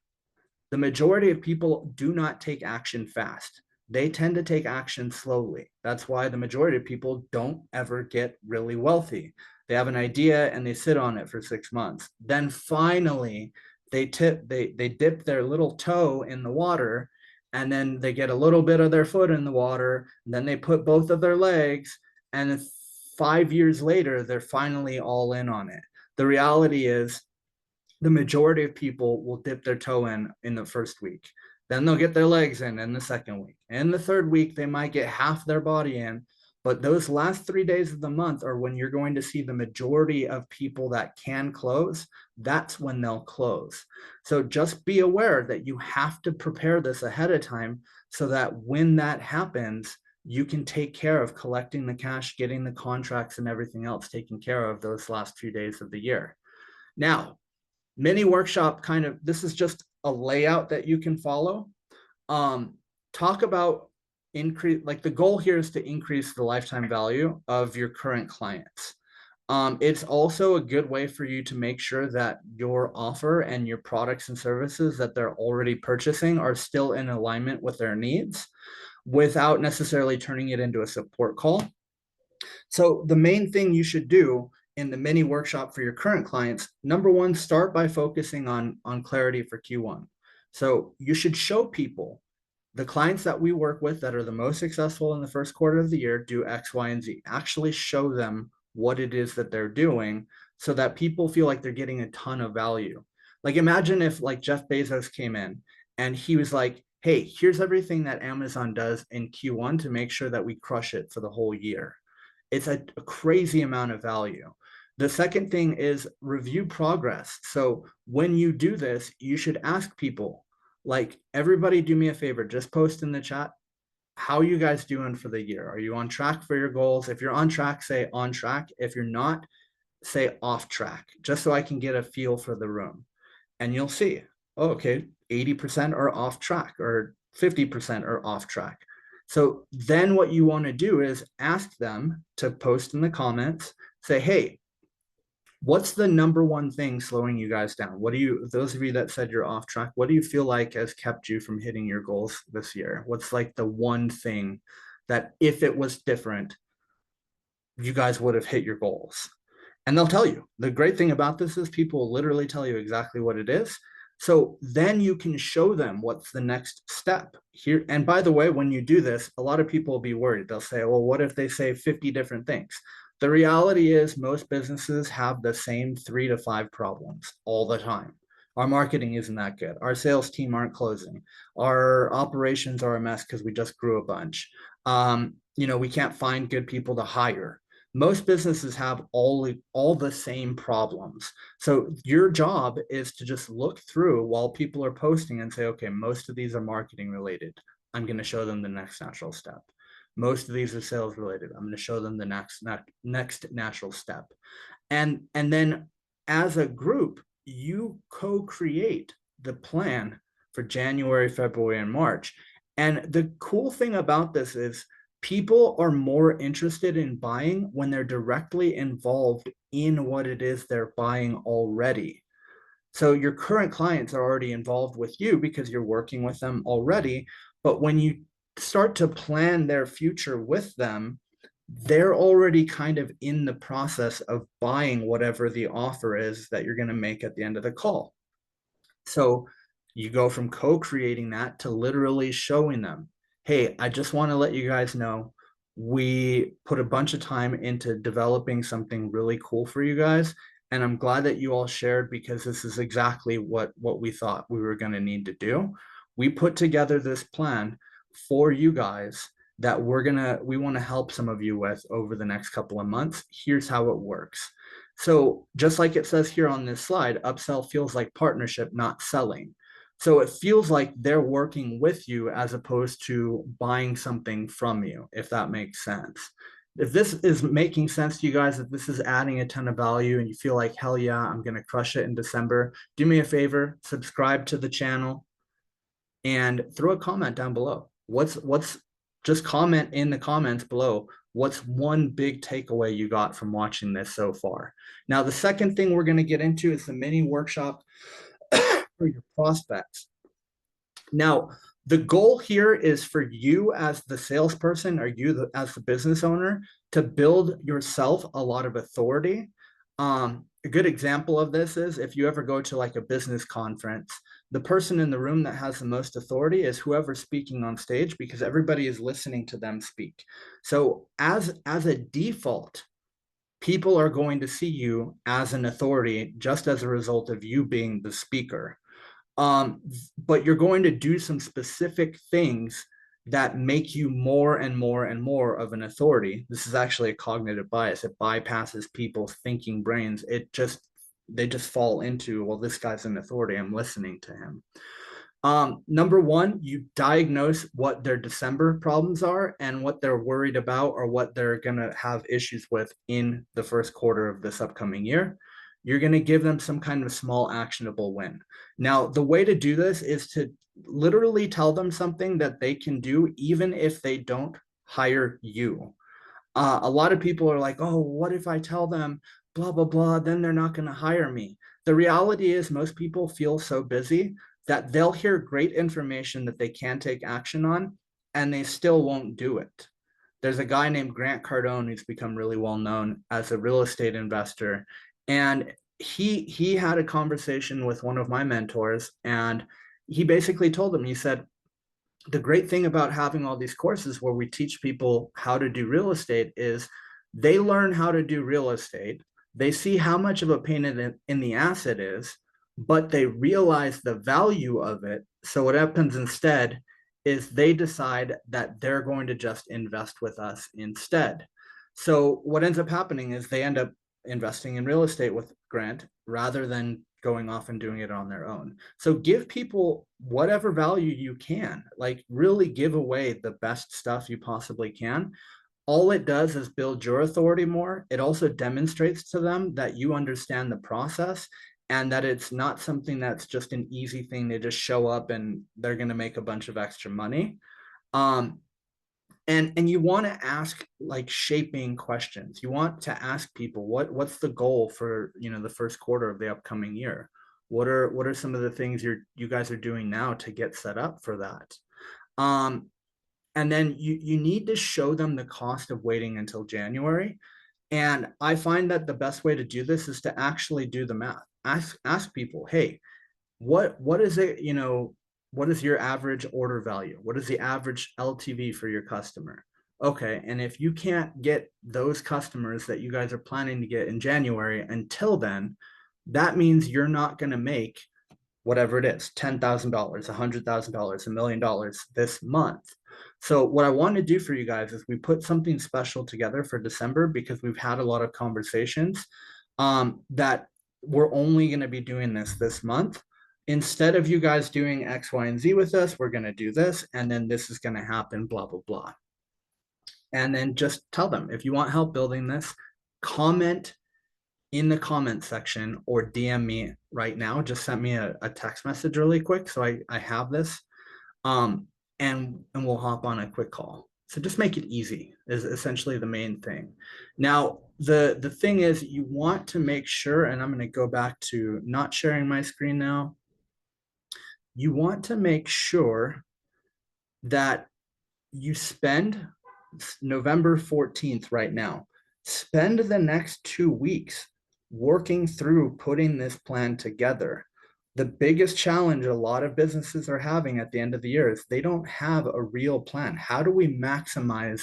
The majority of people do not take action fast. They tend to take action slowly. That's why the majority of people don't ever get really wealthy. They have an idea and they sit on it for 6 months. Then finally, they dip their little toe in the water, and then they get a little bit of their foot in the water, and then they put both of their legs, and 5 years later, they're finally all in on it. The reality is the majority of people will dip their toe in the first week. Then they'll get their legs in the second week. In the third week, they might get half their body in. But those last 3 days of the month are when you're going to see the majority of people that can close. That's when they'll close. So just be aware that you have to prepare this ahead of time so that when that happens, you can take care of collecting the cash, getting the contracts and everything else taken care of those last few days of the year. Now, mini workshop this is just a layout that you can follow. Talk about the goal here is to increase the lifetime value of your current clients. It's also a good way for you to make sure that your offer and your products and services that they're already purchasing are still in alignment with their needs without necessarily turning it into a support call. So the main thing you should do in the mini workshop for your current clients, number 1, start by focusing on clarity for Q1. So you should show people the clients that we work with that are the most successful in the first quarter of the year do X, Y, and Z. Actually show them what it is that they're doing so that people feel like they're getting a ton of value. Like imagine if like Jeff Bezos came in and he was like, hey, here's everything that Amazon does in Q1 to make sure that we crush it for the whole year. It's a crazy amount of value. The second thing is review progress. So when you do this, you should ask people, like, everybody do me a favor, just post in the chat, how are you guys doing for the year? Are you on track for your goals? If you're on track, say on track. If you're not, say off track, just so I can get a feel for the room. And you'll see, oh, okay, 80% are off track or 50% are off track. So then what you want to do is ask them to post in the comments, say, hey, what's the number 1 thing slowing you guys down? What do you, those of you that said you're off track, what do you feel like has kept you from hitting your goals this year? What's like the one thing that if it was different, you guys would have hit your goals? And they'll tell you. The great thing about this is people will literally tell you exactly what it is. So then you can show them what's the next step here. And by the way, when you do this, a lot of people will be worried. They'll say, well, what if they say 50 different things? The reality is most businesses have the same 3 to 5 problems all the time. Our marketing isn't that good. Our sales team aren't closing. Our operations are a mess because we just grew a bunch. We can't find good people to hire. Most businesses have all the same problems. So your job is to just look through while people are posting and say, okay, most of these are marketing related. I'm going to show them the next natural step. Most of these are sales related. I'm going to show them the next natural step. And then as a group, you co-create the plan for January, February, and March. And the cool thing about this is people are more interested in buying when they're directly involved in what it is they're buying already. So your current clients are already involved with you because you're working with them already. But when you start to plan their future with them, they're already kind of in the process of buying whatever the offer is that you're going to make at the end of the call. So you go from co-creating that to literally showing them, hey, I just want to let you guys know we put a bunch of time into developing something really cool for you guys. And I'm glad that you all shared because this is exactly what we thought we were going to need to do. We put together this plan for you guys that we want to help some of you with over the next couple of months. Here's how it works. So just like it says here on this slide, upsell feels like partnership, not selling. So it feels like they're working with you as opposed to buying something from you, if that makes sense. If this is making sense to you guys, if this is adding a ton of value and you feel like, hell yeah, I'm going to crush it in December, do me a favor, subscribe to the channel and throw a comment down below. Just comment in the comments below. What's one big takeaway you got from watching this so far? Now, the second thing we're going to get into is the mini workshop for your prospects. Now, the goal here is for you as the salesperson or you as the business owner to build yourself a lot of authority. A good example of this is if you ever go to like a business conference, the person in the room that has the most authority is whoever's speaking on stage because everybody is listening to them speak. So as a default, people are going to see you as an authority just as a result of you being the speaker. But you're going to do some specific things that make you more and more and more of an authority. This is actually a cognitive bias. It bypasses people's thinking brains. They just fall into, well, this guy's an authority. I'm listening to him. Number one, you diagnose what their December problems are and what they're worried about or what they're going to have issues with in the first quarter of this upcoming year. You're going to give them some kind of small actionable win. Now, the way to do this is to literally tell them something that they can do even if they don't hire you. A lot of people are like, oh, what if I tell them blah, blah, blah, then they're not going to hire me. The reality is most people feel so busy that they'll hear great information that they can take action on and they still won't do it. There's a guy named Grant Cardone who's become really well known as a real estate investor. And he had a conversation with one of my mentors and he basically told him, he said, the great thing about having all these courses where we teach people how to do real estate is they learn how to do real estate. They see how much of a pain in the ass it is, but they realize the value of it. So what happens instead is they decide that they're going to just invest with us instead. So what ends up happening is they end up investing in real estate with Grant rather than going off and doing it on their own. So give people whatever value you can, like really give away the best stuff you possibly can. All it does is build your authority more. It also demonstrates to them that you understand the process and that it's not something that's just an easy thing. They just show up and they're going to make a bunch of extra money. And you want to ask like shaping questions. You want to ask people what's the goal for the first quarter of the upcoming year. What are some of the things you guys are doing now to get set up for that? And then you need to show them the cost of waiting until January. And I find that the best way to do this is to actually do the math. Ask people, hey, what is it, what is your average order value? What is the average LTV for your customer? Okay, and if you can't get those customers that you guys are planning to get in January until then, that means you're not going to make whatever it is, $10,000, $100,000, $1 million this month. So what I want to do for you guys is we put something special together for December because we've had a lot of conversations that we're only going to be doing this month. Instead of you guys doing X, Y, and Z with us, we're going to do this, and then this is going to happen, blah, blah, blah. And then just tell them if you want help building this, comment in the comment section or DM me right now. Just send me a text message really quick so I have this. And we'll hop on a quick call. So just make it easy is essentially the main thing. Now, the thing is you want to make sure, and I'm going to go back to not sharing my screen now. You want to make sure that you spend November 14th right now. Spend the next 2 weeks working through putting this plan together. The biggest challenge a lot of businesses are having at the end of the year is they don't have a real plan. How do we maximize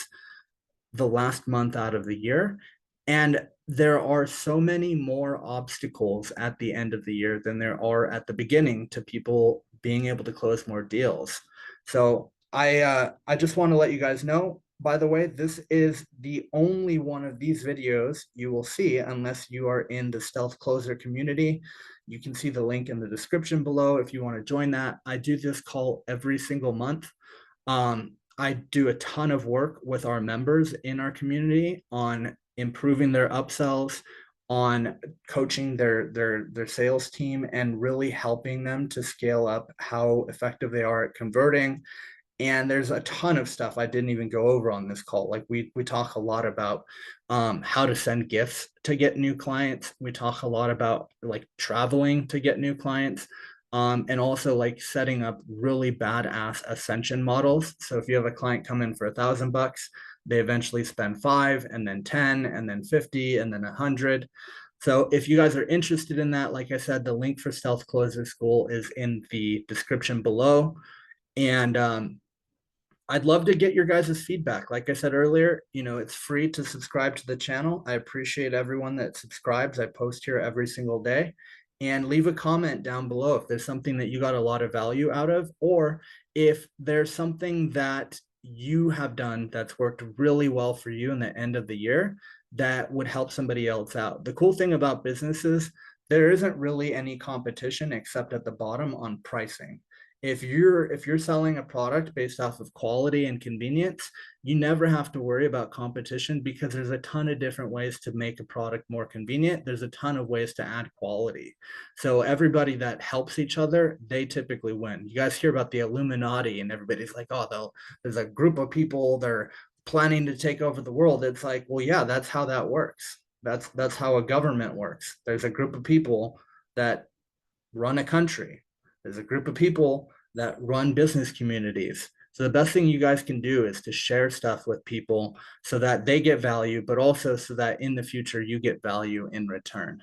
the last month out of the year? And there are so many more obstacles at the end of the year than there are at the beginning to people being able to close more deals. So I just want to let you guys know, by the way, this is the only one of these videos you will see unless you are in the Stealth Closer community. You can see the link in the description below if you want to join that. I do this call every single month. I do a ton of work with our members in our community on improving their upsells, on coaching their sales team, and really helping them to scale up how effective they are at converting. And there's a ton of stuff I didn't even go over on this call. Like we talk a lot about how to send gifts to get new clients. We talk a lot about like traveling to get new clients. And also like setting up really badass ascension models. So if you have a client come in for $1,000, they eventually spend 5 and then 10 and then 50 and then 100. So if you guys are interested in that, like I said, the link for Stealth Closer School is in the description below. And I'd love to get your guys' feedback. Like I said earlier, it's free to subscribe to the channel. I appreciate everyone that subscribes. I post here every single day. And leave a comment down below if there's something that you got a lot of value out of, or if there's something that you have done that's worked really well for you in the end of the year that would help somebody else out. The cool thing about businesses, there isn't really any competition except at the bottom on pricing. If you're selling a product based off of quality and convenience, you never have to worry about competition because there's a ton of different ways to make a product more convenient. There's a ton of ways to add quality. So everybody that helps each other, they typically win. You guys hear about the Illuminati and everybody's like, oh, there's a group of people, they're planning to take over the world. It's like, well, yeah, that's how that works. That's how a government works. There's a group of people that run a country. There's a group of people that run business communities. So the best thing you guys can do is to share stuff with people so that they get value, but also so that in the future you get value in return.